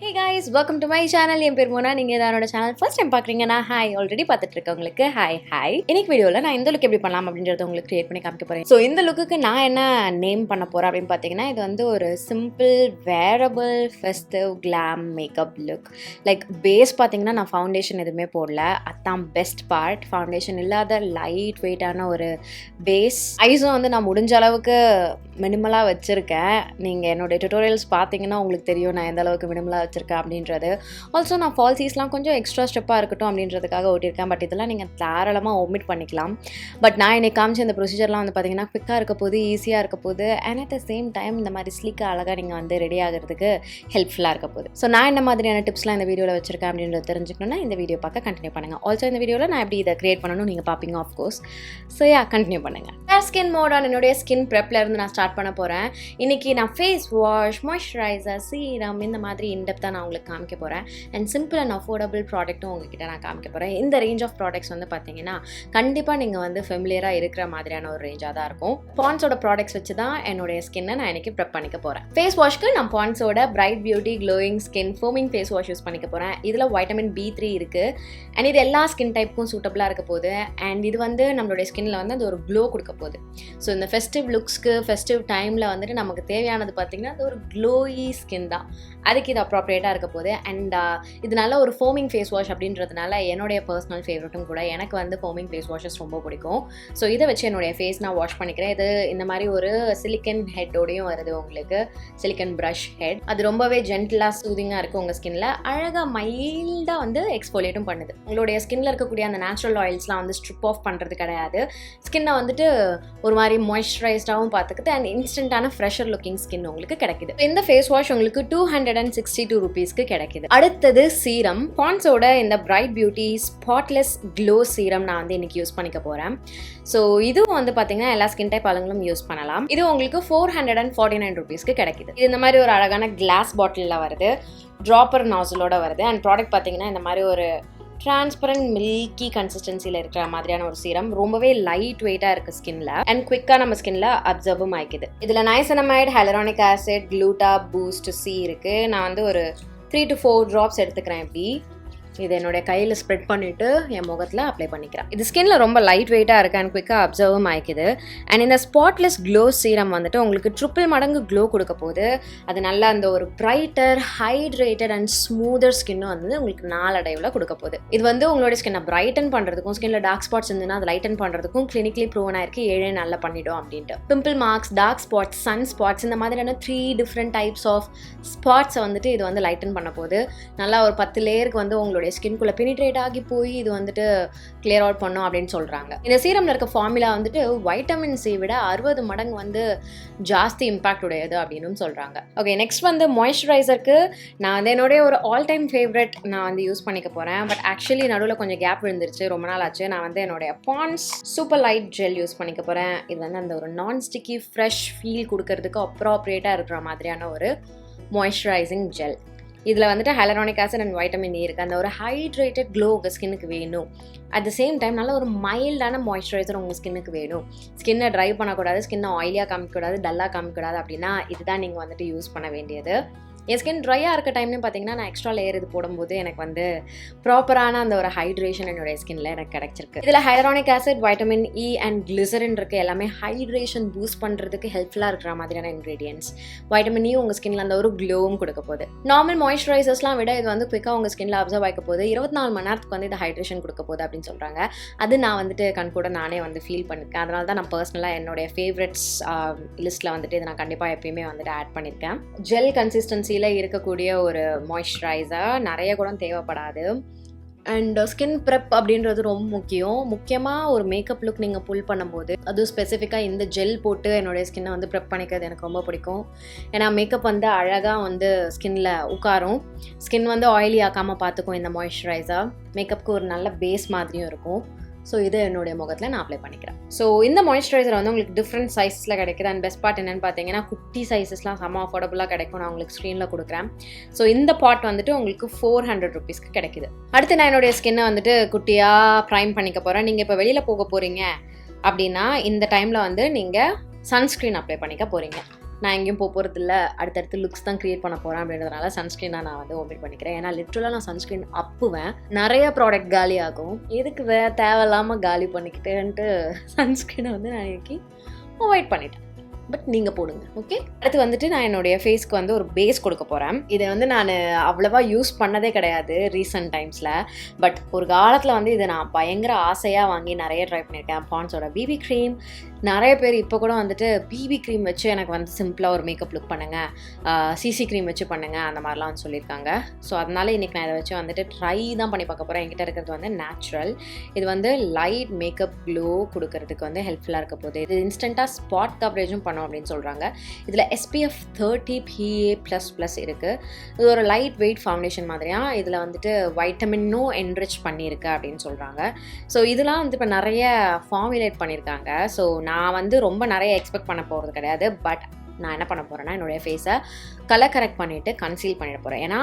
Hey guys, welcome to my channel. என் பேர் மோனா. நீங்கள் என்னோட சேனல் ஃபர்ஸ்ட் டைம் பார்க்குறீங்கன்னா ஹாய், ஆல்ரெடி பார்த்துட்டு இருக்கவங்களுக்கு ஹாய். இன்னைக்கு வீடியோவில் நான் இந்த லுக் எப்படி பண்ணலாம் அப்படின்றத உங்களுக்கு கிரியேட் பண்ணி காமிக்க போகிறேன். ஸோ இந்த லுக்குக்கு நான் என்ன நேம் பண்ண போகிறேன் அப்படின்னு பார்த்தீங்கன்னா, இது வந்து ஒரு simple wearable festive glam makeup look. Like base பார்த்தீங்கன்னா நான் ஃபவுண்டேஷன் எதுவுமே போடல, அதுதான் பெஸ்ட் பார்ட். ஃபவுண்டேஷன் இல்லாத லைட் வெயிட்டான ஒரு பேஸ். ஐஸும் வந்து நான் முடிஞ்ச அளவுக்கு மினிமலாக வச்சுருக்கேன். நீங்கள் என்னோடய டுட்டோரியல்ஸ் பார்த்தீங்கன்னா உங்களுக்கு தெரியும் நான் எந்த அளவுக்கு மினிமலாக வச்சுருக்கேன் அப்படின்றது. ஆல்சோ நான் ஃபால்சீஸ்லாம் கொஞ்சம் எக்ஸ்ட்ரா ஸ்டெப்பாக இருக்கட்டும் அப்படின்றதுக்காக ஓட்டியிருக்கேன். பட் இதெல்லாம் நீங்கள் தாராளமாக ஒமிட் பண்ணிக்கலாம். பட் நான் இன்னைக்கு காமிச்ச இந்த ப்ரொசீஜர்லாம் வந்து பார்த்தீங்கன்னா குவிக்காக இருக்க போது, ஈஸியாக இருக்க போது, and at the same time இந்த மாதிரி ஸ்லீக்காக அழகாக நீங்கள் வந்து ரெடி ஆகிறதுக்கு ஹெல்ப்ஃபுல்லாக இருக்க போகுது. ஸோ நான் என்ன மாதிரியான டிப்ஸ்லாம் இந்த வீடியோவில் வச்சிருக்கேன் அப்படின்றத தெரிஞ்சுக்கணும்னா இந்த வீடியோ பார்க்க கண்டினியூ பண்ணுங்கள். ஆல்சோ இந்த வீடியோவில் நான் எப்படி இதை கிரியேட் பண்ணணும் நீங்கள் பார்ப்பீங்க ஆஃப்கோர்ஸ். ஸோ கண்டினியூ பண்ணுங்கள். ஸ்கின் மோடான் என்னுடைய ஸ்கின் ப்ரெப்லேருந்து நான் ஸ்டார்ட் பண்ண போகிறேன். இன்றைக்கி நான் ஃபேஸ் வாஷ், மாய்ஸ்சரைசர், சீரம் இந்த மாதிரி இன்டெப்த்தாக நான் உங்களுக்கு காமிக்க போகிறேன். அண்ட் சிம்பிள் அண்ட் அஃபோர்டபுள் ப்ராடக்ட்டும் உங்ககிட்ட நான் காமிக்க போகிறேன். இந்த ரேஞ்ச் ஆஃப் ப்ராடக்ட்ஸ் வந்து பார்த்தீங்கன்னா கண்டிப்பாக நீங்கள் வந்து ஃபெமிலியராக இருக்கிற மாதிரியான ஒரு ரேஞ்சாக தான் இருக்கும். பாண்ட்ஸோட ப்ராடக்ட்ஸ் வச்சு தான் என்னுடைய ஸ்கின்னை நான் இன்றைக்கி ப்ரெப் பண்ணிக்க போகிறேன். ஃபேஸ் வாஷ்க்கு நான் பாண்ட்ஸோட bright beauty glowing skin foaming face wash use பண்ணிக்க போகிறேன். இதில் வைட்டமின் B3 இருக்குது. அண்ட் இது எல்லா ஸ்கின் டைப்புக்கும் சூட்டபுளாக இருக்க போகுது. அண்ட் இது வந்து நம்மளுடைய ஸ்கின்னில் வந்து அது ஒரு க்ளோ கொடுக்க போகுது. ஸோ இந்த ஃபெஸ்டிவ் லுக்ஸ்க்கு ஃபெஸ்டிவ் டைமில் வந்துட்டு நமக்கு தேவையானது பார்த்திங்கன்னா அது ஒரு க்ளோயி ஸ்கின் தான். அதுக்கு இது அப்ராப்ரியேட்டாக இருக்க போகுது. அண்ட் இது நல்ல ஒரு ஃபோமிங் ஃபேஸ் வாஷ் அப்படின்றதுனால என்னுடைய பர்சனல் ஃபேவரட்டும் கூட. எனக்கு வந்து ஃபோமிங் ஃபேஸ் வாஷஸ் ரொம்ப பிடிக்கும். ஸோ இதை வச்சு என்னுடைய ஃபேஸ் நான் வாஷ் பண்ணிக்கிறேன். இது இந்த மாதிரி ஒரு சிலிக்கன் ஹெட்டோடையும் வருது உங்களுக்கு, சிலிக்கன் ப்ரஷ் ஹெட். அது ரொம்பவே ஜென்டிலாக சூதிங்காக இருக்குது உங்கள் ஸ்கின்னில். அழகாக மைல்டாக வந்து எக்ஸ்ஃபோலியேட்டும் பண்ணுது. உங்களுடைய ஸ்கின்னில் இருக்கக்கூடிய அந்த நேச்சுரல் ஆயில்ஸ்லாம் வந்து ஸ்ட்ரிப் ஆஃப் பண்ணுறது கிடையாது. ஸ்கின்னை வந்துட்டு ஒரு மாதிரி மாய்ஸ்சரைஸ்டாகவும் பார்த்துக்குது. அண்ட் இன்ஸ்டன்டான ஃப்ரெஷர் லுக்கிங் ஸ்கின் உங்களுக்கு கிடைக்குது. இந்த ஃபேஸ் வாஷ் உங்களுக்கு 262 rupeesக்கு கிடைக்குது. அடுத்தது சீரம். பாண்ட்ஸோட இந்த bright beauty spotless glow serum நான் வந்து இன்னைக்கு யூஸ் பண்ணிக்க போகிறேன். ஸோ இதுவும் வந்து பார்த்தீங்கன்னா எல்லா ஸ்கின் டைப் ஆளுங்களும் யூஸ் பண்ணலாம். இது உங்களுக்கு 449 rupeesக்கு கிடைக்குது. இது இந்த மாதிரி ஒரு அழகான கிளாஸ் பாட்டிலில் வருது, ட்ராப்பர் நாசலோட வருது. அண்ட் ப்ராடக்ட் பார்த்தீங்கன்னா இந்த மாதிரி ஒரு டிரான்ஸ்பரண்ட் மில்கி கன்சிஸ்டன்சியில் இருக்கிற மாதிரியான ஒரு சீரம். ரொம்பவே லைட் வெயிட்டாக இருக்குது ஸ்கின்ல. அண்ட் குவிக்காக நம்ம ஸ்கின்ல அப்சர்வும் ஆகிக்குது. இதில் நைசனமைட், ஹைலரானிக் ஆசிட், க்ளூட்டா, பூஸ்ட் சி இருக்குது. நான் வந்து ஒரு 3 to 4 drops எடுத்துக்கிறேன். இப்படி இது என்னுடைய கையில் ஸ்ப்ரெட் பண்ணிவிட்டு என் முகத்தில் அப்ளை பண்ணிக்கிறேன். இது ஸ்கின்ல ரொம்ப லைட் வெயிட்டாக இருக்குது அண்ட் குவிக்காக அப்சர்வும் ஆகிக்குது. அண்ட் இந்த ஸ்பாட்லெஸ் க்ளோ சீரம் வந்துட்டு உங்களுக்கு ட்ரிப்பிள் மடங்கு க்ளோ கொடுக்க போகுது. அது நல்லா அந்த ஒரு பிரைட்டர், ஹைட்ரேட்டட் அண்ட் ஸ்மூதர் ஸ்கின்னும் வந்து உங்களுக்கு நாளடைவில் கொடுக்க போகுது. இது வந்து உங்களுடைய ஸ்கின்னை பிரைட்டன் பண்ணுறதுக்கும், ஸ்கின்ல டார்க் ஸ்பாட்ஸ் இருந்துன்னா அதை லைட்டன் பண்ணுறதுக்கும் கிளினிக்கலி ப்ரூவன் ஆயிருக்கு 7 நாளில் பண்ணிடும் அப்படின்ட்டு. Pimple marks, dark spots, sun spots இந்த மாதிரியான 3 different டைப்ஸ் ஆஃப் ஸ்பாட்ஸை வந்துட்டு இது வந்து லைட்டன் பண்ண போகுது. நல்லா ஒரு 10 லேயருக்கு வந்து உங்களுடைய ஸ்கின்குள்ள பெனிட்ரேட் ஆகி போய் இது வந்துட்டு கிளியர் அவுட் பண்ணும் அப்படின்னு சொல்றாங்க. இந்த சீரம்ல இருக்க ஃபார்முலா வந்துட்டு வைட்டமின் சி விட 60 மடங்கு வந்து ஜாஸ்தி இம்பாக்ட் உடையது அப்படின்னு சொல்றாங்க. ஓகே, நெக்ஸ்ட் வந்து மாய்ஸ்சரைசருக்கு நான் வந்து என்னுடைய ஒரு ஆல் டைம் ஃபேவரட் நான் வந்து யூஸ் பண்ணிக்க போறேன். பட் ஆக்சுவலி நடுவில் கொஞ்சம் கேப் விழுந்துருச்சு, ரொம்ப நாள் ஆச்சு. நான் வந்து என்னுடைய Pond's super light gel use பண்ணிக்க போறேன். இது வந்து அந்த ஒரு நான் ஸ்டிக்கி ஃப்ரெஷ் ஃபீல் கொடுக்கறதுக்கு அப்ராப்ரியேட்டாக இருக்கிற மாதிரியான ஒரு மாய்ஸ்சரைசிங் ஜெல். இதில் வந்துட்டு hyaluronic acid and vitamin E இருக்குது. அந்த ஒரு ஹைட்ரேட்டட் க்ளோ உங்கள் ஸ்கின்னுக்கு வேணும். அட் த சேம் டைம் நல்ல ஒரு மைல்டான மாய்ஸ்சரைசர் உங்கள் ஸ்கின்னுக்கு வேணும். ஸ்கின்னை ட்ரை பண்ணக்கூடாது, ஸ்கின்னை ஆயிலியாக காமிக்கக்கூடாது, டல்லாக காமிக்கக்கூடாது. அப்படின்னா இதுதான் நீங்கள் வந்துட்டு யூஸ் பண்ண வேண்டியது. என் ஸ்கின் ட்ரையாக இருக்க டைம்னு பார்த்தீங்கன்னா நான் எக்ஸ்ட்ரா லேயர் இது போடும்போது எனக்கு வந்து ப்ராப்பரான அந்த ஒரு ஹைட்ரேஷன் என்னுடைய ஸ்கின்ல எனக்கு கிடைச்சிருக்கு. இதில் hyaluronic acid, vitamin E and glycerin இருக்குது. எல்லாமே ஹைட்ரேஷன் பூஸ்ட் பண்ணுறதுக்கு ஹெல்ப்ஃபுல்லாக இருக்கிற மாதிரியான இன்க்ரீடியன்ஸ். வைட்டமின் E உங்கள் ஸ்கின்ல அந்த ஒரு க்ளோவும் கொடுக்க போகுது. நார்மல் மாய்ஸ்சரைசர்ஸ்லாம் விட இது வந்து குவிக்காக உங்கள் ஸ்கின்ல அப்சர்வ் ஆகிக்க போகுது. 24 மணி நேரத்துக்கு வந்து இது ஹைட்ரேஷன் கொடுக்க போகுது அப்படின்னு சொல்கிறாங்க. அது நான் வந்துட்டு கண்கூட நானே வந்து ஃபீல் பண்ணியிருக்கேன். அதனால தான் நான் பர்சனலாக என்னுடைய ஃபேவரட்ஸ் லிஸ்ட்டில் வந்துட்டு இதை நான் கண்டிப்பாக எப்பயுமே வந்துட்டு ஆட் பண்ணியிருக்கேன். ஜெல் கன்சிஸ்டன்சி இருக்கக்கூடிய ஒரு மாய்ஸ்சரைசர், நிறைய கூட தேவைப்படாது. அண்ட் ஸ்கின் ப்ரெப் அப்படின்றது ரொம்ப முக்கியமாக ஒரு மேக்கப் லுக் நீங்கள் புல் பண்ணும்போது அதுவும் ஸ்பெசிஃபிக்காக இந்த ஜெல் போட்டு என்னுடைய ஸ்கின்னை வந்து ப்ரெப் பண்ணிக்கிறது எனக்கு ரொம்ப பிடிக்கும். ஏன்னா மேக்கப் வந்து அழகாக வந்து ஸ்கின்ல உட்காரும், ஸ்கின் வந்து ஆயிலி ஆக்காமல் பார்த்துக்கும் இந்த மாய்ஸ்சரைசர். மேக்கப்புக்கு ஒரு நல்ல பேஸ் மாதிரியும் இருக்கும். ஸோ இது என்னுடைய முகத்தில் நான் அப்ளை பண்ணிக்கிறேன். ஸோ இந்த மாய்ஸ்சரைசர் வந்து உங்களுக்கு டிஃப்ரெண்ட் சைஸில் கிடைக்குது. அண்ட் பெஸ்ட் பார்ட் என்னென்னு பார்த்தீங்கன்னா குட்டி சைஸஸ்லாம் செம்ம அஃபோர்டபுளாக கிடைக்கும். நான் உங்களுக்கு ஸ்க்ரீனில் கொடுக்குறேன். ஸோ இந்த பாட் வந்துட்டு உங்களுக்கு 400 rupeesக்கு கிடைக்குது. அடுத்து நான் என்னுடைய ஸ்கின்னை வந்துட்டு குட்டியாக ப்ரைம் பண்ணிக்க போகிறேன். நீங்கள் இப்போ வெளியில் போக போகிறீங்க அப்படின்னா இந்த டைமில் வந்து நீங்கள் சன்ஸ்க்ரீன் அப்ளை பண்ணிக்க போகிறீங்க. நான் எங்கேயும் போகிறதில்ல, அடுத்தடுத்து லுக்ஸ் தான் க்ரியேட் பண்ண போகிறேன் அப்படின்றதுனால சன்ஸ்க்ரீனை நான் வந்து ஓமிட் பண்ணிக்கிறேன். ஏன்னா லிட்ரலாக நான் சன்ஸ்க்ரீன் அப்புவேன், நிறைய ப்ராடக்ட் காலி ஆகும், எதுக்கு தேவையில்லாமல் காலி பண்ணிக்கிட்டேன்ட்டு சன்ஸ்க்ரீனை வந்து நான் இன்னைக்கு அவாய்ட் பண்ணிட்டேன். பட் நீங்கள் போடுங்க, ஓகே. அடுத்து வந்துட்டு நான் என்னுடைய ஃபேஸ்க்கு வந்து ஒரு பேஸ் கொடுக்க போகிறேன். இதை வந்து நான் அவ்வளோவா யூஸ் பண்ணதே கிடையாது ரீசெண்ட் டைம்ஸில். பட் ஒரு காலத்தில் வந்து இதை நான் பயங்கர ஆசையாக வாங்கி நிறைய ட்ரை பண்ணியிருக்கேன். பாண்ட்ஸோட பிபி க்ரீம். நிறைய பேர் இப்போ கூட வந்துட்டு பிபி க்ரீம் வச்சு எனக்கு வந்து சிம்பிளாக ஒரு மேக்கப் லுக் பண்ணுங்கள், சிசி க்ரீம் வச்சு பண்ணுங்கள், அந்த மாதிரிலாம் வந்து சொல்லியிருக்காங்க. ஸோ அதனால இன்றைக்கி நான் இதை வச்சு வந்துட்டு ட்ரை தான் பண்ணி பார்க்க போகிறேன். என்கிட்ட இருக்கிறது வந்து நேச்சுரல். இது வந்து லைட் மேக்கப் க்ளோ கொடுக்கறதுக்கு வந்து ஹெல்ப்ஃபுல்லாக இருக்க போகுது. இது இன்ஸ்டண்ட்டாக ஸ்பாட் கவரேஜும் பண்ணும் அப்படின்னு சொல்கிறாங்க. இதில் SPF 30 PA++ இருக்குது. இது ஒரு லைட் வெயிட் ஃபவுண்டேஷன் மாதிரியாக இதில் வந்துட்டு வைட்டமின்னும் என்ரிச் பண்ணியிருக்கு அப்படின்னு சொல்கிறாங்க. ஸோ இதெல்லாம் வந்து இப்போ நிறைய ஃபார்முலேட் பண்ணியிருக்காங்க. ஸோ நான் வந்து ரொம்ப நிறைய எக்ஸ்பெக்ட் பண்ண போகிறது கிடையாது. பட் நான் என்ன பண்ண போகிறேன்னா என்னுடைய ஃபேஸை கலர் கரெக்ட் பண்ணிவிட்டு கன்சீல் பண்ணிட போகிறேன். ஏன்னா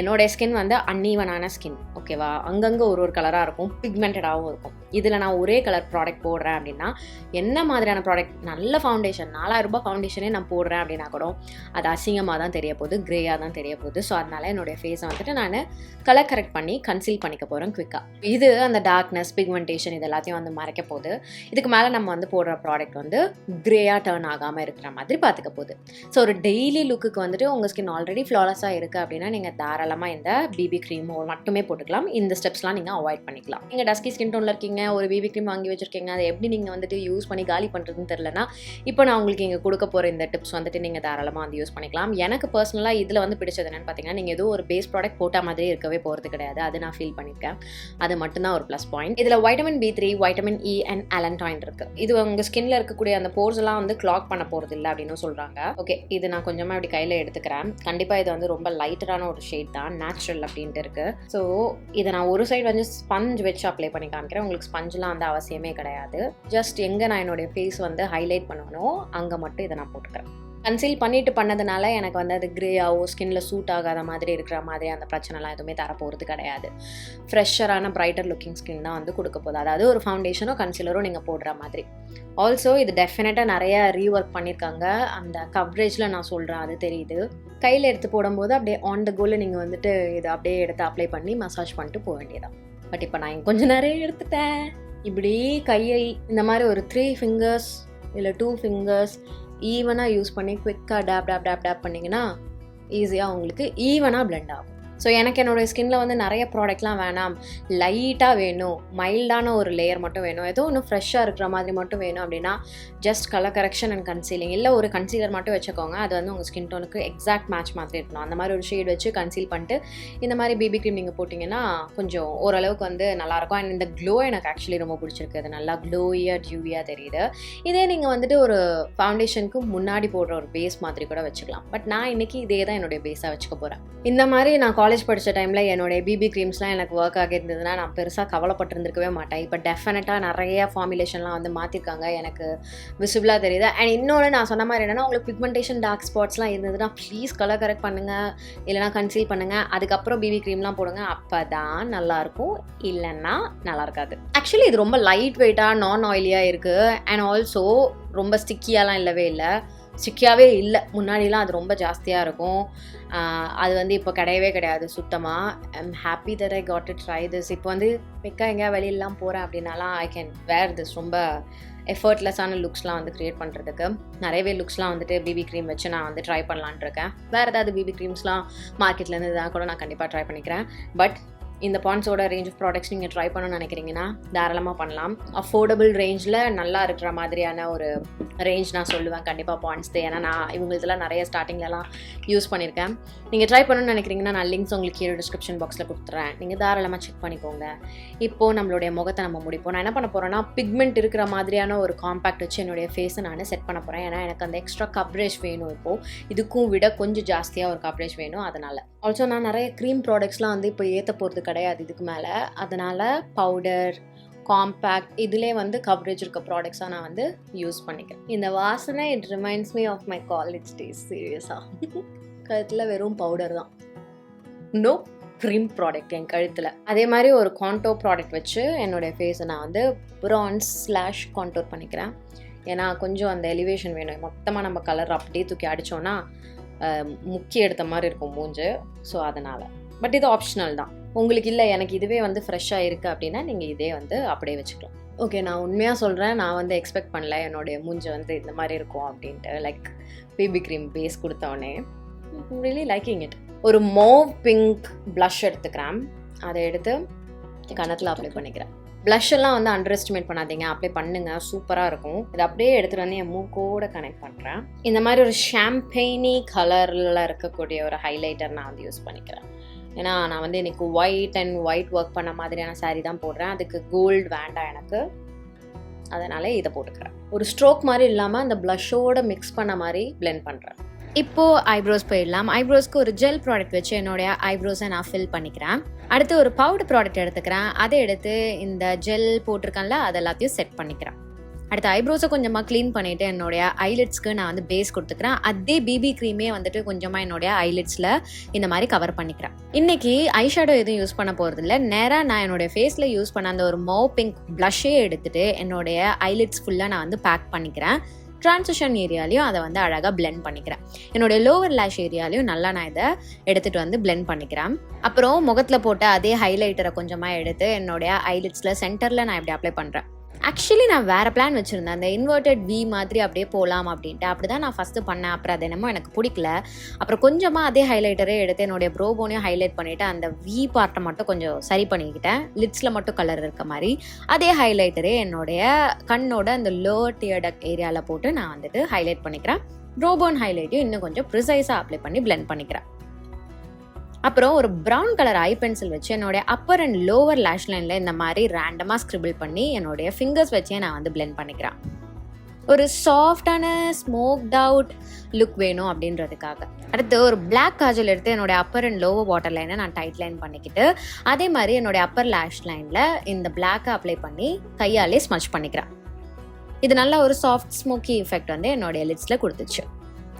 என்னோடய ஸ்கின் வந்து அன்ஈவனான ஸ்கின், ஓகேவா. அங்கங்கே ஒரு கலராக இருக்கும், பிக்மெண்டடாகவும் இருக்கும். இதில் நான் ஒரே கலர் ப்ராடக்ட் போடுறேன் அப்படின்னா என்ன மாதிரியான ப்ராடக்ட், நல்ல ஃபவுண்டேஷன் 4000 ரூபாய் ஃபவுண்டேஷனே நான் போடுறேன் அப்படின்னா கூட அது அசிங்கமாக தான் தெரிய போகுது, க்ரேயாக தான் தெரிய போகுது. ஸோ அதனால் என்னுடைய ஃபேஸை வந்துட்டு நான் கலர் கரெக்ட் பண்ணி கன்சீல் பண்ணிக்க போகிறேன் குவிக்காக. இது அந்த டார்க்னஸ், பிக்மெண்டேஷன் இது எல்லாத்தையும் வந்து மறைக்க போகுது. இதுக்கு மேலே நம்ம வந்து போடுற ப்ராடக்ட் வந்து க்ரேயாக டர்ன் ஆகாமல் இருக்கிற மாதிரி பார்த்துக்க போகுது. ஸோ ஒரு டெய்லி லுக்குக்கு வந்துட்டு உங்கள் ஸ்கின் ஆல்ரெடி ஃப்ளாலஸாக இருக்குது அப்படின்னா நீங்கள் தாராளமாக இந்த பிபி க்ரீம் மட்டுமே போட்டுக்கலாம். இந்த ஸ்டெப்ஸ்லாம் நீங்கள் அவாய்ட் பண்ணிக்கலாம். நீங்கள் டஸ்கி ஸ்கின் டோனில் இருக்கீங்க, ஒரு பிபி க்ரீம் வாங்கி வச்சுருக்கீங்க, அதை எப்படி நீங்கள் வந்துட்டு யூஸ் பண்ணி காலி பண்ணுறதுன்னு தெரிலனா இப்போ நான் உங்களுக்கு இங்கே கொடுக்க போகிற இந்த டிப்ஸ் வந்துட்டு நீங்கள் தாராளமாக வந்து யூஸ் பண்ணிக்கலாம். எனக்கு பர்சனலாக இதில் வந்து பிடிச்சது என்னென்னு பார்த்தீங்கன்னா, நீங்கள் ஏதோ ஒரு பேஸ் ப்ராடக்ட் போட்டால் மாதிரி இருக்கவே போகிறது கிடையாது. அது நான் ஃபீல் பண்ணியிருக்கேன். அது மட்டும்தான் ஒரு ப்ளஸ் பாயிண்ட். இதில் vitamin B3, vitamin E and allantoin இருக்குது. இது உங்கள் ஸ்கின்ல இருக்கக்கூடிய அந்த போர்ஸ் எல்லாம் வந்து கிளாக் பண்ண போகிறது இல்லை அப்படின்னு சொல்கிறாங்க. ஓகே, இது நான் கொஞ்சமாக இப்படி கையில் எடுத்துக்கிறேன். கண்டிப்பாக இது வந்து ரொம்ப லைட்டரான ஒரு ஷேட் தான், நேச்சுரல் அப்படின்ட்டு இருக்குது. ஸோ இதை நான் ஒரு சைடு வந்து ஸ்பஞ்ச் வச்சு அப்ளை பண்ணி காமிக்கிறேன். உங்களுக்கு ஸ்பஞ்செலாம் வந்து அவசியமே கிடையாது. ஜஸ்ட் எங்கே நான் என்னுடைய ஃபேஸ் வந்து ஹைலைட் பண்ணணும் அங்கே மட்டும் இதை நான் போட்டுக்கிறேன். கன்சீல் பண்ணிட்டு பண்ணதுனால எனக்கு வந்து அது க்ரேயாவோ ஸ்கின்ல சூட் ஆகாத மாதிரி இருக்கிற மாதிரி அந்த பிரச்சனைலாம் எதுவுமே தரப்போகிறது கிடையாது. ஃப்ரெஷரான பிரைட்டர் லுக்கிங் ஸ்கின் தான் வந்து கொடுக்க போகுது. அதாவது ஒரு ஃபவுண்டேஷனோ கன்சீலரோ நீங்கள் போடுற மாதிரி. ஆல்சோ இது டெஃபினட்டாக நிறைய ரீஒர்க் பண்ணியிருக்காங்க. அந்த கவரேஜில் நான் சொல்கிறேன், அது தெரியுது. கையில் எடுத்து போடும்போது அப்படியே ஆன் த கோலில் நீங்கள் வந்துட்டு இதை அப்படியே எடுத்து அப்ளை பண்ணி மசாஜ் பண்ணிட்டு போக வேண்டியதான். பட் இப்போ நான் கொஞ்சம் நிறைய எடுத்துட்டேன். இப்படி கையை இந்த மாதிரி ஒரு 3 ஃபிங்கர்ஸ் இல்லை 2 ஃபிங்கர்ஸ் ஈவனாக யூஸ் பண்ணி குவிக்காக டேப் பண்ணிங்கன்னா ஈஸியாக உங்களுக்கு ஈவனாக பிளெண்ட் ஆகும். ஸோ எனக்கு என்னோடய ஸ்கின்ல வந்து நிறைய ப்ராடக்ட்லாம் வேணாம், லைட்டாக வேணும், மைல்டான ஒரு லேயர் மட்டும் வேணும், ஏதோ ஒன்று ஃப்ரெஷ்ஷாக இருக்கிற மாதிரி மட்டும் வேணும் அப்படின்னா just colour correction and concealing இல்லை ஒரு கன்சீலர் மட்டும் வச்சுக்கோங்க. அது வந்து உங்கள் ஸ்கின் டோனுக்கு எக்ஸாக்ட் மேட்ச் மாதிரி இருக்கணும். அந்த மாதிரி ஒரு ஷேட் வச்சு கன்சீல் பண்ணிட்டு இந்த மாதிரி பிபி க்ரீம் நீங்கள் போட்டிங்கன்னா கொஞ்சம் ஓரளவுக்கு வந்து நல்லாயிருக்கும். அண்ட் இந்த க்ளோ எனக்கு ஆக்சுவலி ரொம்ப பிடிச்சிருக்கு. அது நல்லா க்ளோயியாக டியூவியாக தெரியுது. இதே நீங்கள் வந்துட்டு ஒரு ஃபவுண்டேஷனுக்கு முன்னாடி போடுற ஒரு பேஸ் மாதிரி கூட வச்சுக்கலாம். பட் நான் இன்றைக்கி இதே தான் என்னுடைய பேஸாக வச்சுக்க போகிறேன். இந்த மாதிரி நான் காலேஜ் படித்த டைமில் என்னுடைய பிபி க்ரீம்ஸ்லாம் எனக்கு ஒர்க் ஆகியிருந்ததுன்னா நான் பெருசாக கவலைப்பட்டிருந்துருக்கவே மாட்டேன். இப்போ டெஃபினட்டாக நிறைய ஃபார்முலேஷன்லாம் வந்து மாற்றிருக்காங்க, எனக்கு விசிபிளாக தெரியுது. அண்ட் இன்னொன்று நான் சொன்ன மாதிரி என்னென்னா, உங்களுக்கு பிக்மெண்டேஷன் டார்க் ஸ்பாட்ஸ்லாம் இருந்ததுன்னா ப்ளீஸ் கலர் கரெக்ட் பண்ணுங்கள், இல்லைனா கன்சீல் பண்ணுங்கள், அதுக்கப்புறம் பிபி க்ரீம்லாம் போடுங்க. அப்போ தான் நல்லாயிருக்கும், இல்லைன்னா நல்லா இருக்காது. ஆக்சுவலி இது ரொம்ப லைட் வெயிட்டாக நான் ஆயிலியாக இருக்குது. அண்ட் ஆல்சோ ரொம்ப ஸ்டிக்கியாலாம் இல்லவே இல்லை, ஸ்டிக்கியாகவே இல்லை. முன்னாடிலாம் அது ரொம்ப ஜாஸ்தியாக இருக்கும். அது வந்து இப்போ கிடையவே கிடையாது சுத்தமாக. I'm happy that I got to try this. இப்போ வந்து எங்கேயா வெளியிலலாம் போகிறேன் அப்படின்னாலாம் ஐ கேன் வேர் திஸ். ரொம்ப எஃபர்ட்லெஸ்ஸான லுக்ஸ்லாம் வந்து க்ரியேட் பண்ணுறதுக்கு நிறையவே லுக்ஸ்லாம் வந்துட்டு பிபி க்ரீம் வச்சு நான் வந்து ட்ரை பண்ணலான் இருக்கேன். வேறு ஏதாவது பிபி க்ரீம்ஸ்லாம் மார்க்கெட்லேருந்து தான் கூட நான் கண்டிப்பாக ட்ரை பண்ணிக்கிறேன். பட் இந்த பாண்ட்ஸோட ரேஞ்ச் ஆஃப் ப்ராடக்ட்ஸ் நீங்கள் ட்ரை பண்ணணும்னு நினைக்கிறீங்கன்னா தாராளமாக பண்ணலாம். அஃபோர்டபுள் ரேஞ்சில் நல்லா இருக்கிற மாதிரியான ஒரு ரேஞ்ச் நான் சொல்லுவேன் கண்டிப்பாக பாண்ட்ஸ். ஏன்னா நான் இவங்களதெல்லாம் நிறைய ஸ்டார்டிங்லலாம் யூஸ் பண்ணியிருக்கேன். நீங்கள் ட்ரை பண்ணணும்னு நினைக்கிறீங்கன்னா நான் லிங்க்ஸ் உங்களுக்கு கீழே டிஸ்கிரிப்ஷன் பாக்ஸில் கொடுத்துட்றேன், நீங்கள் தாராளமாக செக் பண்ணிக்கோங்க. இப்போது நம்மளுடைய முகத்தை நம்ம முடிப்போம். நான் என்ன பண்ண போகிறேன்னா, பிக்மெண்ட் இருக்கிற மாதிரியான ஒரு காம்பேக்ட் வச்சு என்னுடைய ஃபேஸை நான் செட் பண்ண போகிறேன். ஏன்னா எனக்கு அந்த எக்ஸ்ட்ரா கவரேஜ் வேணும். இப்போது இதுக்கும் விட கொஞ்சம் ஜாஸ்தியாக ஒரு கவரேஜ் வேணும். அதனால் ஆல்சோ நான் நிறைய க்ரீம் ப்ராடக்ட்ஸ்லாம் வந்து இப்போ ஏற்ற போகிறது கிடையாது இதுக்கு மேலே. அதனால் பவுடர், காம்பேக்ட் இதிலே வந்து கவரேஜ் இருக்க ப்ராடக்ட்ஸாக நான் வந்து யூஸ் பண்ணிக்கிறேன். இந்த வாசனை it reminds me of my college days. சீரியஸாக கழுத்தில் வெறும் பவுடர் தான், நோ க்ரீம் ப்ராடக்ட் என் கழுத்தில். அதே மாதிரி ஒரு கான்டோர் ப்ராடக்ட் வச்சு என்னுடைய ஃபேஸை நான் வந்து ப்ரான்ஸ் / கான்டோர் பண்ணிக்கிறேன். ஏன்னா கொஞ்சம் அந்த எலிவேஷன் வேணும். மொத்தமாக நம்ம கலர் அப்படியே தூக்கி அடித்தோன்னா முக்கி எடுத்த மாதிரி இருக்கும் மூஞ்சு. ஸோ அதனால் பட் இது ஆப்ஷனல் தான். உங்களுக்கு இல்லை எனக்கு இதுவே வந்து ஃப்ரெஷ்ஷாக இருக்குது அப்படின்னா நீங்கள் இதே வந்து அப்படியே வச்சுக்கலாம். ஓகே, நான் உண்மையாக சொல்கிறேன், நான் வந்து எக்ஸ்பெக்ட் பண்ணல என்னுடைய மூஞ்சி வந்து இந்த மாதிரி இருக்கும் அப்படின்ட்டு. லைக் பிபி க்ரீம் பேஸ் கொடுத்தோடனே ரியலி லைக்கிங் இட். ஒரு மோவ் பிங்க் ப்ளஷ் எடுத்துக்கிறேன். அதை எடுத்து கணத்தில் அப்ளை பண்ணிக்கிறேன். ப்ளஷ் எல்லாம் வந்து அண்டர் எஸ்டிமேட் பண்ணாதீங்க, அப்ளை பண்ணுங்க, சூப்பராக இருக்கும். இதை அப்படியே எடுத்துகிட்டு வந்து என் மூக்கோட கனெக்ட் பண்ணுறேன். இந்த மாதிரி ஒரு ஷாம்பெயினி கலரில் இருக்கக்கூடிய ஒரு ஹைலைட்டர் நான் வந்து யூஸ் பண்ணிக்கிறேன். ஏன்னா நான் வந்து எனக்கு ஒயிட் ஒர்க் பண்ண மாதிரியான சாரீ தான் போடுறேன். அதுக்கு கோல்டு வேண்டாம் எனக்கு, அதனால இதை போட்டுக்கிறேன். ஒரு ஸ்ட்ரோக் மாதிரி இல்லாமல் அந்த ப்ளஷோட மிக்ஸ் பண்ண மாதிரி பிளெண்ட் பண்ணுறேன். இப்போது ஐப்ரோஸ் போயிடலாம். ஐப்ரோஸ்க்கு ஒரு ஜெல் ப்ராடக்ட் வச்சு என்னுடைய ஐப்ரோஸை நான் ஃபில் பண்ணிக்கிறேன். அடுத்து ஒரு பவுடர் ப்ராடக்ட் எடுத்துக்கிறேன். அதை எடுத்து இந்த ஜெல் போட்டிருக்கேன்ல அது எல்லாத்தையும் செட் பண்ணிக்கிறேன். அடுத்து ஐப்ரோஸை கொஞ்சமாக க்ளீன் பண்ணிவிட்டு என்னுடைய ஐலிட்ஸ்க்கு நான் வந்து பேஸ் கொடுத்துக்கிறேன். அதே பிபி க்ரீமே வந்துட்டு கொஞ்சமாக என்னுடைய ஐலிட்ஸில் இந்த மாதிரி கவர் பண்ணிக்கிறேன். இன்றைக்கி ஐஷேடோ எதுவும் யூஸ் பண்ண போகிறதில்ல. நேராக நான் என்னுடைய ஃபேஸில் யூஸ் பண்ண அந்த ஒரு மோவ் பிங்க் ப்ளஷ்ஷே எடுத்துகிட்டு என்னுடைய ஐலிட்ஸ் ஃபுல்லாக நான் வந்து பேக் பண்ணிக்கிறேன். ட்ரான்சிஷன் ஏரியாலையும் அதை வந்து அழகாக பிளெண்ட் பண்ணிக்கிறேன். என்னுடைய லோவர் லேஷ் ஏரியாலையும் நல்லா நான் இதை எடுத்துகிட்டு வந்து பிளெண்ட் பண்ணிக்கிறேன். அப்புறம் முகத்தில் போட்ட அதே ஹைலைட்டரை கொஞ்சமாக எடுத்து என்னுடைய ஐலிட்ஸில் சென்டரில் நான் இப்படி அப்ளை பண்ணுறேன். ஆக்சுவலி நான் வேறு பிளான் வச்சுருந்தேன், அந்த இன்வெர்டட் வி மாதிரி அப்படியே போகலாம் அப்படின்ட்டு. அப்படி தான் நான் ஃபஸ்ட்டு பண்ணேன். அப்புறம் அது என்னமோ எனக்கு பிடிக்கல. அப்புறம் கொஞ்சமாக அதே ஹைலைட்டரே எடுத்து என்னுடைய ப்ரோபோனையும் ஹைலைட் பண்ணிவிட்டு அந்த வி பார்ட்டை மட்டும் கொஞ்சம் சரி பண்ணிக்கிட்டேன். லிட்ஸில் மட்டும் கலர் இருக்க மாதிரி அதே ஹைலைட்டரே என்னுடைய கண்ணோட அந்த லோவர் டியர் டக்ட் ஏரியாவில் போட்டு நான் வந்துட்டு ஹைலைட் பண்ணிக்கிறேன். ப்ரோபோன் ஹைலைட்டையும் இன்னும் கொஞ்சம் ப்ரிசைஸாக அப்ளை பண்ணி பிளெண்ட் பண்ணிக்கிறேன். அப்புறம் ஒரு ப்ரௌன் கலர் ஐ பென்சில் வச்சு என்னுடைய அப்பர் அண்ட் லோவர் லேஷ் லைனில் இந்த மாதிரி ரேண்டமாக ஸ்க்ரிபிள் பண்ணி என்னுடைய ஃபிங்கர்ஸ் வச்சே நான் வந்து பிளெண்ட் பண்ணிக்கிறேன். ஒரு சாஃப்டான ஸ்மோக்ட் அவுட் லுக் வேணும் அப்படின்றதுக்காக. அடுத்து ஒரு பிளாக் காஜல் எடுத்து என்னுடைய அப்பர் அண்ட் லோவர் வாட்டர் லைனை நான் டைட் லைன் பண்ணிக்கிட்டு அதே மாதிரி என்னுடைய அப்பர் லேஷ் லைனில் இந்த பிளாக்கை அப்ளை பண்ணி கையாலே ஸ்மச் பண்ணிக்கிறேன். இது நல்ல ஒரு சாஃப்ட் ஸ்மோக்கி எஃபெக்ட் வந்து என்னுடைய லிட்ஸில் கொடுத்துச்சு.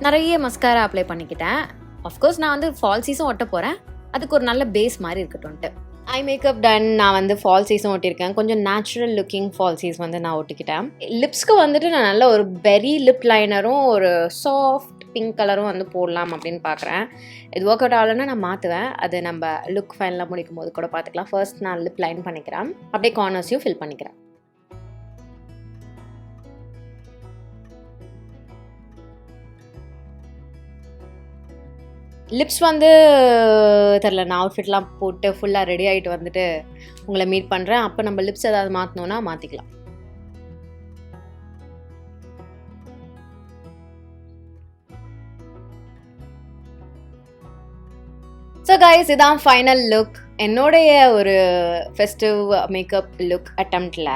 நிறைய மஸ்காரா அப்ளை பண்ணிக்கிட்டேன். அஃப்கோர்ஸ் நான் வந்து ஃபால்ஸீஸும் ஒட்ட போகிறேன், அதுக்கு ஒரு நல்ல பேஸ் மாதிரி இருக்கட்டும்ட்டு. Eye makeup ton. நான் வந்து ஃபால்ஸீஸும் ஒட்டியிருக்கேன். கொஞ்சம் நேச்சுரல் லுக்கிங் ஃபால்ஸீஸ் வந்து நான் ஒட்டிக்கிட்டேன். லிப்ஸ்க்கு வந்துட்டு நான் நல்ல ஒரு பெரி லிப் லைனரும் ஒரு சாஃப்ட் பிங்க் கலரும் வந்து போடலாம் அப்படின்னு பார்க்குறேன். இது ஒர்க் அவுட் ஆகலைன்னா நான் மாற்றுவேன். அது நம்ம லுக் ஃபைனலாக முடிக்கும் போது கூட பார்த்துக்கலாம். ஃபர்ஸ்ட் நான் லிப் லைன் பண்ணிக்கிறேன், அப்படியே கார்னர்ஸையும் ஃபில் பண்ணிக்கிறேன். லிப்ஸ் வந்து தெரில, நான் அவுட்ஃபிட்லாம் போட்டு ஃபுல்லாக ரெடி ஆகிட்டு வந்துட்டு உங்களை மீட் பண்ணுறேன். அப்போ நம்ம லிப்ஸ் ஏதாவது மாற்றணுன்னா மாற்றிக்கலாம். ஸோ கைஸ், இதான் ஃபைனல் லுக். என்னுடைய ஒரு ஃபெஸ்டிவ் மேக்கப் லுக் அட்டம்ப்டில்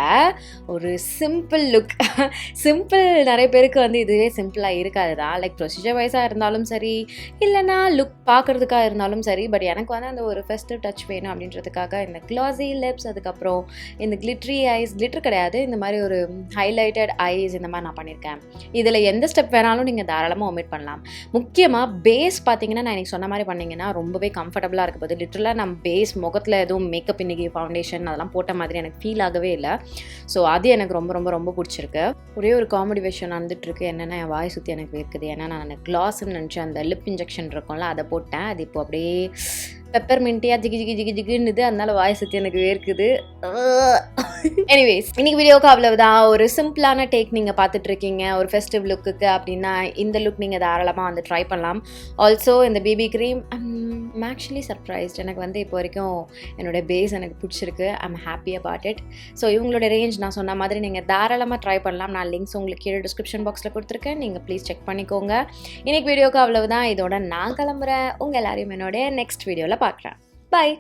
ஒரு சிம்பிள் லுக். சிம்பிள் நிறைய பேருக்கு வந்து இதுவே சிம்பிளாக இருக்காது தான். லைக் ப்ரொசீஜர் வைஸாக இருந்தாலும் சரி, இல்லைனா லுக் பார்க்குறதுக்காக இருந்தாலும் சரி. பட் எனக்கு வந்து அந்த ஒரு ஃபெஸ்டிவ் டச் வேணும் அப்படின்றதுக்காக இந்த க்ளாஸி லிப்ஸ், அதுக்கப்புறம் இந்த கிளிட்ரி ஐஸ், கிளிட்டர் கிடையாது, இந்த மாதிரி ஒரு ஹைலைட்டட் ஐஸ், இந்த மாதிரி நான் பண்ணியிருக்கேன். இதில் எந்த ஸ்டெப் வேணாலும் நீங்கள் தாராளமாக ஒமிட் பண்ணலாம். முக்கியமாக பேஸ் பார்த்தீங்கன்னா, நான் எனக்கு சொன்ன மாதிரி பண்ணிங்கன்னா ரொம்பவே கம்ஃபர்டபுளாக இருக்க போகுது. லிட்டரலாக நம்ம பேஸ் முகத்தில் எதுவும் மேக்கப் இன்னைக்கு ஃபவுண்டேஷன் அதெல்லாம் போட்ட மாதிரி எனக்கு ஃபீல் ஆகவே இல்லை. ஸோ அது எனக்கு ரொம்ப ரொம்ப ரொம்ப பிடிச்சிருக்கு. ஒரே ஒரு காமெடி விஷயம் நடந்துட்டுருக்கு. என்னென்னா, என் வாய் சுற்றி எனக்கு இருக்குது. ஏன்னா நான் கிளாஸ்ன்னு நினச்சி அந்த லிப் இன்ஜெக்ஷன் இருக்கும்ல, அதை போட்டேன். அது இப்போ அப்படியே பெப்பர் மின்ட்டியாக ஜிகின்னுது, அதனால வாய் சுற்றி எனக்கு வேர்க்குது. எனிவேஸ், இன்னைக்கு வீடியோக்கு அவ்வளவுதான். ஒரு சிம்பிளான டேக் நீங்கள் பார்த்துட்ருக்கீங்க ஒரு ஃபெஸ்டிவ் லுக்குக்கு அப்படின்னா இந்த லுக் நீங்கள் தாராளமாக வந்து ட்ரை பண்ணலாம். ஆல்சோ இந்த BP cream I'm actually surprised. எனக்கு வந்து இப்போ வரைக்கும் என்னோட பேஸ் எனக்கு பிடிச்சிருக்கு. I'm happy about it. So இவங்களோட ரேஞ்ச் நான் சொன்ன மாதிரி நீங்கள் தாராளமாக ட்ரை பண்ணலாம். நான் லிங்க்ஸ் உங்களுக்கு கீழே டிஸ்கிரிப்ஷன் பாக்ஸில் கொடுத்துருக்கேன், நீங்கள் ப்ளீஸ் செக் பண்ணிக்கோங்க. இன்னைக்கு வீடியோக்கு அவ்வளவுதான். இதோட நான் கிளம்புறேன். உங்கள் எல்லாரையும் என்னோட நெக்ஸ்ட் வீடியோவில் பார்க்குறேன். பாய்.